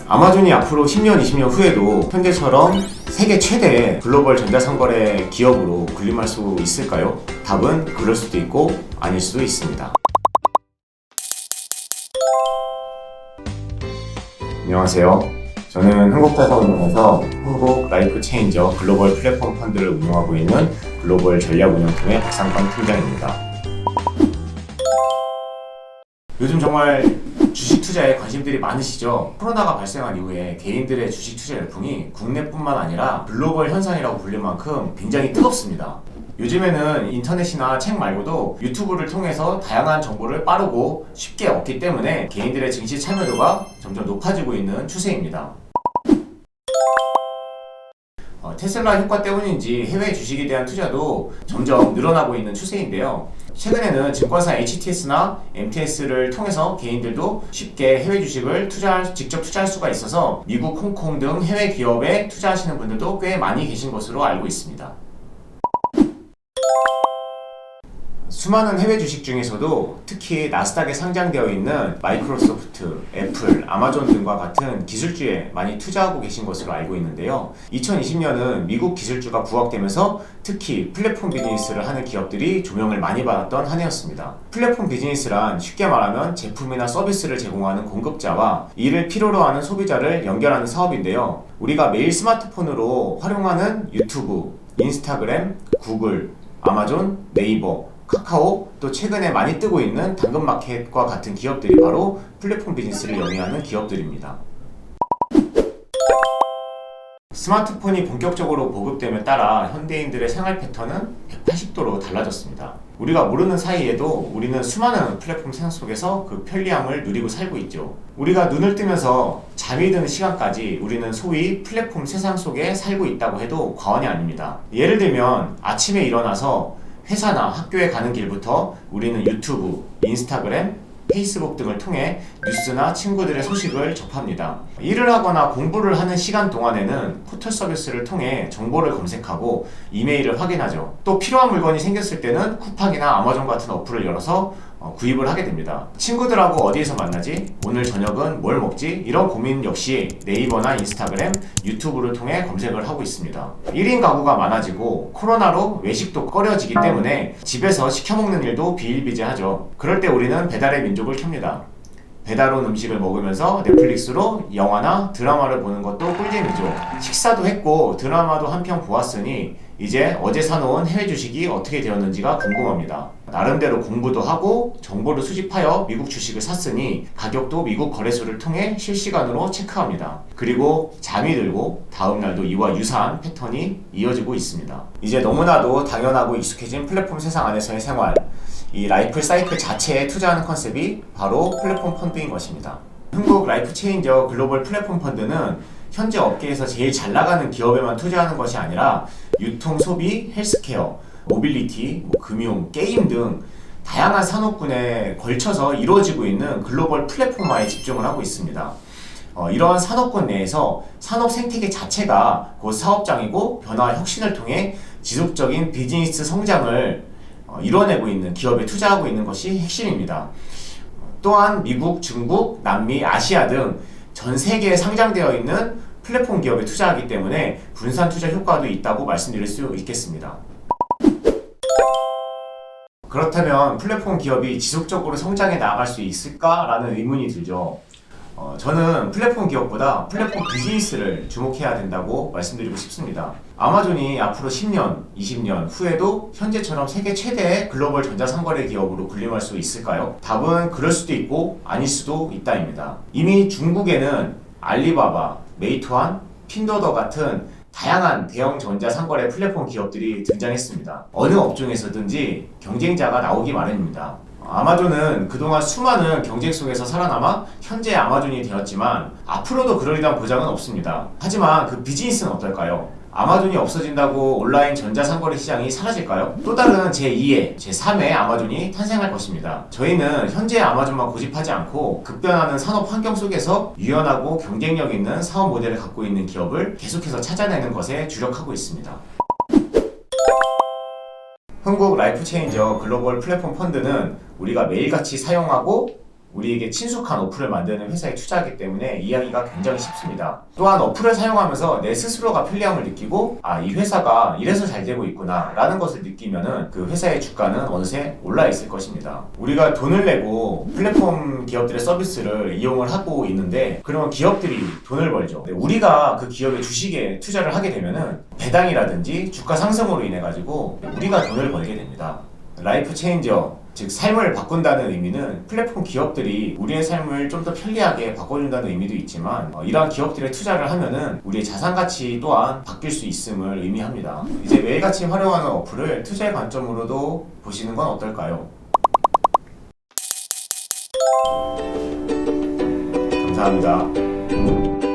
아마존이 앞으로 10년, 20년 후에도 현재처럼 세계 최대의 글로벌 전자상거래 기업으로 군림할 수 있을까요? 답은 그럴 수도 있고 아닐 수도 있습니다. 안녕하세요. 저는 한국자산운용에서 한국 라이프 체인저 글로벌 플랫폼 펀드를 운영하고 있는 글로벌 전략운영팀의 박상관 팀장입니다. 요즘 정말 주식 투자에 관심들이 많으시죠? 코로나가 발생한 이후에 개인들의 주식 투자 열풍이 국내뿐만 아니라 글로벌 현상이라고 불릴 만큼 굉장히 뜨겁습니다. 요즘에는 인터넷이나 책 말고도 유튜브를 통해서 다양한 정보를 빠르고 쉽게 얻기 때문에 개인들의 증시 참여도가 점점 높아지고 있는 추세입니다. 테슬라 효과 때문인지 해외 주식에 대한 투자도 점점 늘어나고 있는 추세인데요. 최근에는 증권사 HTS나 MTS를 통해서 개인들도 쉽게 해외 주식을 직접 투자할 수가 있어서 미국, 홍콩 등 해외 기업에 투자하시는 분들도 꽤 많이 계신 것으로 알고 있습니다. 수많은 해외 주식 중에서도 특히 나스닥에 상장되어 있는 마이크로소프트, 애플, 아마존 등과 같은 기술주에 많이 투자하고 계신 것으로 알고 있는데요. 2020년은 미국 기술주가 부각되면서 특히 플랫폼 비즈니스를 하는 기업들이 조명을 많이 받았던 한 해였습니다. 플랫폼 비즈니스란 쉽게 말하면 제품이나 서비스를 제공하는 공급자와 이를 필요로 하는 소비자를 연결하는 사업인데요. 우리가 매일 스마트폰으로 활용하는 유튜브, 인스타그램, 구글, 아마존, 네이버, 카카오, 또 최근에 많이 뜨고 있는 당근마켓과 같은 기업들이 바로 플랫폼 비즈니스를 영위하는 기업들입니다. 스마트폰이 본격적으로 보급됨에 따라 현대인들의 생활 패턴은 180도로 달라졌습니다. 우리가 모르는 사이에도 우리는 수많은 플랫폼 세상 속에서 그 편리함을 누리고 살고 있죠. 우리가 눈을 뜨면서 잠이 드는 시간까지 우리는 소위 플랫폼 세상 속에 살고 있다고 해도 과언이 아닙니다. 예를 들면 아침에 일어나서 회사나 학교에 가는 길부터 우리는 유튜브, 인스타그램, 페이스북 등을 통해 뉴스나 친구들의 소식을 접합니다. 일을 하거나 공부를 하는 시간 동안에는 포털 서비스를 통해 정보를 검색하고 이메일을 확인하죠. 또 필요한 물건이 생겼을 때는 쿠팡이나 아마존 같은 어플을 열어서 구입을 하게 됩니다. 친구들하고 어디에서 만나지? 오늘 저녁은 뭘 먹지? 이런 고민 역시 네이버나 인스타그램, 유튜브를 통해 검색을 하고 있습니다. 1인 가구가 많아지고 코로나로 외식도 꺼려지기 때문에 집에서 시켜먹는 일도 비일비재하죠. 그럴 때 우리는 배달의 민족을 켭니다. 배달 온 음식을 먹으면서 넷플릭스로 영화나 드라마를 보는 것도 꿀잼이죠. 식사도 했고 드라마도 한편 보았으니 이제 어제 사놓은 해외 주식이 어떻게 되었는지가 궁금합니다. 나름대로 공부도 하고 정보를 수집하여 미국 주식을 샀으니 가격도 미국 거래소를 통해 실시간으로 체크합니다. 그리고 잠이 들고 다음날도 이와 유사한 패턴이 이어지고 있습니다. 이제 너무나도 당연하고 익숙해진 플랫폼 세상 안에서의 생활, 이 라이프 사이클 자체에 투자하는 컨셉이 바로 플랫폼 펀드인 것입니다. 한국 라이프 체인저 글로벌 플랫폼 펀드는 현재 업계에서 제일 잘 나가는 기업에만 투자하는 것이 아니라 유통, 소비, 헬스케어, 모빌리티, 금융, 게임 등 다양한 산업군에 걸쳐서 이루어지고 있는 글로벌 플랫폼화에 집중을 하고 있습니다. 이러한 산업군 내에서 산업 생태계 자체가 곧 사업장이고 변화 혁신을 통해 지속적인 비즈니스 성장을 이뤄내고 있는 기업에 투자하고 있는 것이 핵심입니다. 또한 미국, 중국, 남미, 아시아 등 전 세계에 상장되어 있는 플랫폼 기업에 투자하기 때문에 분산 투자 효과도 있다고 말씀드릴 수 있겠습니다. 그렇다면 플랫폼 기업이 지속적으로 성장해 나아갈 수 있을까라는 의문이 들죠. 저는 플랫폼 기업보다 플랫폼 비즈니스를 주목해야 된다고 말씀드리고 싶습니다. 아마존이 앞으로 10년, 20년 후에도 현재처럼 세계 최대의 글로벌 전자상거래 기업으로 군림할 수 있을까요? 답은 그럴 수도 있고 아닐 수도 있다입니다. 이미 중국에는 알리바바, 메이투안, 핀도더 같은 다양한 대형 전자상거래 플랫폼 기업들이 등장했습니다. 어느 업종에서든지 경쟁자가 나오기 마련입니다. 아마존은 그동안 수많은 경쟁 속에서 살아남아 현재 아마존이 되었지만 앞으로도 그러리란 보장은 없습니다. 하지만 그 비즈니스는 어떨까요? 아마존이 없어진다고 온라인 전자상거래 시장이 사라질까요? 또 다른 제2의, 제3의 아마존이 탄생할 것입니다. 저희는 현재 아마존만 고집하지 않고 급변하는 산업 환경 속에서 유연하고 경쟁력 있는 사업 모델을 갖고 있는 기업을 계속해서 찾아내는 것에 주력하고 있습니다. 한국 라이프 체인저 글로벌 플랫폼 펀드는 우리가 매일같이 사용하고 우리에게 친숙한 어플을 만드는 회사에 투자하기 때문에 이해하기가 굉장히 쉽습니다. 또한 어플을 사용하면서 내 스스로가 편리함을 느끼고 이 회사가 이래서 잘 되고 있구나 라는 것을 느끼면은 그 회사의 주가는 어느새 올라 있을 것입니다. 우리가 돈을 내고 플랫폼 기업들의 서비스를 이용을 하고 있는데 그러면 기업들이 돈을 벌죠. 우리가 그 기업의 주식에 투자를 하게 되면은 배당이라든지 주가 상승으로 인해 가지고 우리가 돈을 벌게 됩니다. 라이프 체인저, 즉 삶을 바꾼다는 의미는 플랫폼 기업들이 우리의 삶을 좀 더 편리하게 바꿔준다는 의미도 있지만 이러한 기업들에 투자를 하면은 우리의 자산 가치 또한 바뀔 수 있음을 의미합니다. 이제 매일같이 활용하는 어플을 투자의 관점으로도 보시는 건 어떨까요? 감사합니다.